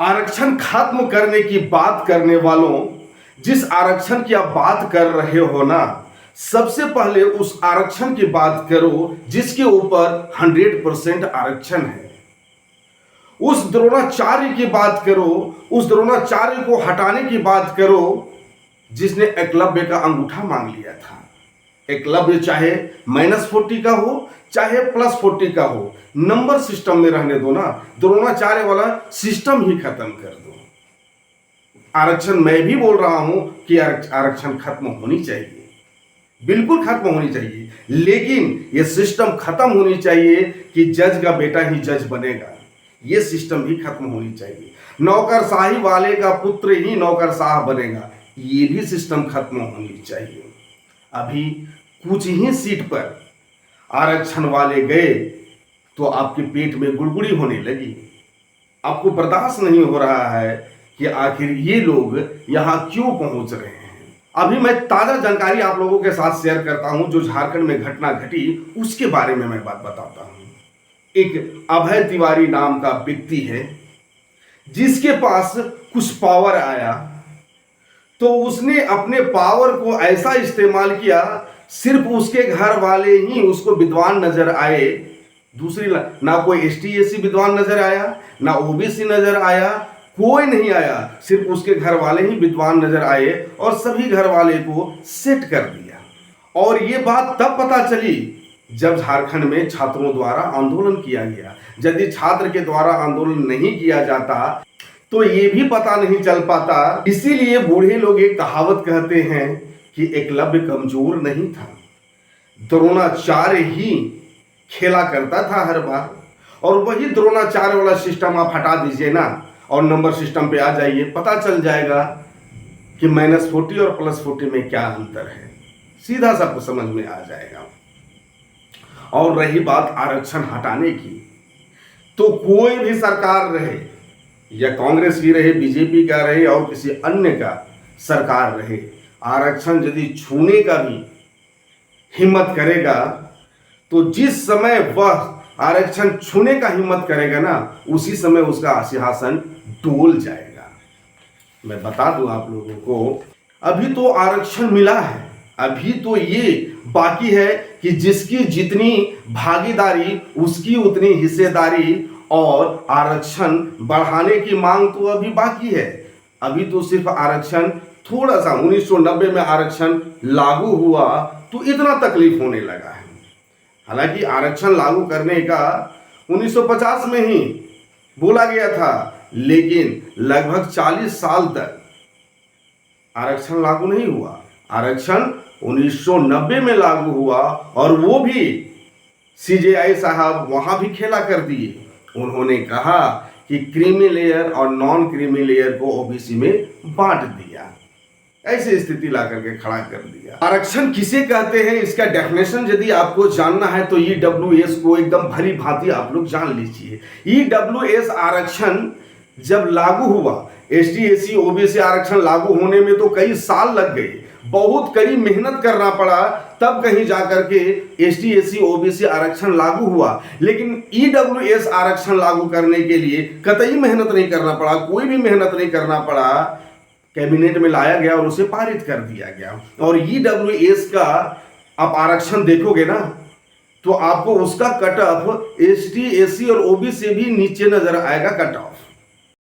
आरक्षण खत्म करने की बात करने वालों, जिस आरक्षण की आप बात कर रहे हो ना, सबसे पहले उस आरक्षण की बात करो जिसके ऊपर 100% आरक्षण है। उस द्रोणाचार्य की बात करो, उस द्रोणाचार्य को हटाने की बात करो जिसने एकलव्य का अंगूठा मांग लिया था। एकलव्य चाहे -40 का हो चाहे +40 का हो, नंबर सिस्टम में रहने दो ना, द्रोणाचार्य वाला सिस्टम ही खत्म कर दो। आरक्षण मैं भी बोल रहा हूं कि आरक्षण खत्म होनी चाहिए, बिल्कुल खत्म होनी चाहिए, लेकिन यह सिस्टम खत्म होनी चाहिए कि जज का बेटा ही जज बनेगा। यह सिस्टम ही खत्म होनी चाहिए। नौकरशाही वाले का पुत्र ही नौकरशाह बनेगा, यह भी सिस्टम खत्म होनी चाहिए। अभी कुछ ही सीट पर आरक्षण वाले गए तो आपके पेट में गुड़गुड़ी होने लगी। आपको बर्दाश्त नहीं हो रहा है कि आखिर ये लोग यहां क्यों पहुंच रहे हैं। अभी मैं ताजा जानकारी आप लोगों के साथ शेयर करता हूं, जो झारखंड में घटना घटी उसके बारे में मैं बात बताता हूं। एक अभय तिवारी नाम का व्यक्ति है जिसके पास कुछ पावर आया, तो उसने अपने पावर को ऐसा इस्तेमाल किया, सिर्फ उसके घर वाले ही उसको विद्वान नजर आए। दूसरी ना कोई ST/SC विद्वान नजर आया, ना OBC नजर आया, कोई नहीं आया, सिर्फ उसके घर वाले ही विद्वान नजर आए और सभी घर वाले को सेट कर दिया। और ये बात तब पता चली जब झारखंड में छात्रों द्वारा आंदोलन किया गया। यदि छात्र के द्वारा आंदोलन नहीं किया जाता तो ये भी पता नहीं चल पाता। इसीलिए बूढ़े लोग एक कहावत कहते हैं कि एकलव्य कमजोर नहीं था, द्रोणाचार्य ही खेला करता था हर बार। और वही द्रोणाचार्य वाला सिस्टम आप हटा दीजिए ना और नंबर सिस्टम पे आ जाइए, पता चल जाएगा कि -40 और +40 में क्या अंतर है, सीधा सबको समझ में आ जाएगा। और रही बात आरक्षण हटाने की, तो कोई भी सरकार रहे, या कांग्रेस की रहे, बीजेपी का रहे और किसी अन्य का सरकार रहे, आरक्षण यदि छूने का भी हिम्मत करेगा तो जिस समय वह आरक्षण छूने का हिम्मत करेगा ना, उसी समय उसका सिंहासन डोल जाएगा। मैं बता दूं आप लोगों को, अभी तो आरक्षण मिला है, अभी तो ये बाकी है कि जिसकी जितनी भागीदारी उसकी उतनी हिस्सेदारी, और आरक्षण बढ़ाने की मांग तो अभी बाकी है। अभी तो सिर्फ आरक्षण थोड़ा सा 1990 में आरक्षण लागू हुआ तो इतना तकलीफ होने लगा है। हालांकि आरक्षण लागू करने का 1950 में ही बोला गया था, लेकिन लगभग 40 साल तक आरक्षण लागू नहीं हुआ। आरक्षण 1990 में लागू हुआ और वो भी CJI साहब वहां भी खेला कर दिए। उन्होंने कहा कि क्रीमी लेयर और नॉन क्रीमी लेयर को OBC में बांट दिया, ऐसी स्थिति ला करके खड़ा कर दिया। आरक्षण किसे कहते हैं इसका डेफिनेशन यदि आपको जानना है तो EWS को एकदम भली भांति आप लोग जान लीजिए। EWS आरक्षण जब लागू हुआ, ST/SC OBC आरक्षण लागू होने में तो कई साल लग गए, बहुत कड़ी मेहनत करना पड़ा, तब कहीं जाकर के ST/SC OBC आरक्षण लागू हुआ। लेकिन EWS आरक्षण लागू करने के लिए कतई मेहनत नहीं करना पड़ा, कोई भी मेहनत नहीं करना पड़ा, कैबिनेट में लाया गया और उसे पारित कर दिया गया। और EWS का आप आरक्षण देखोगे ना तो आपको उसका कट ऑफ ST/SC और OBC से भी नीचे नजर आएगा कट ऑफ।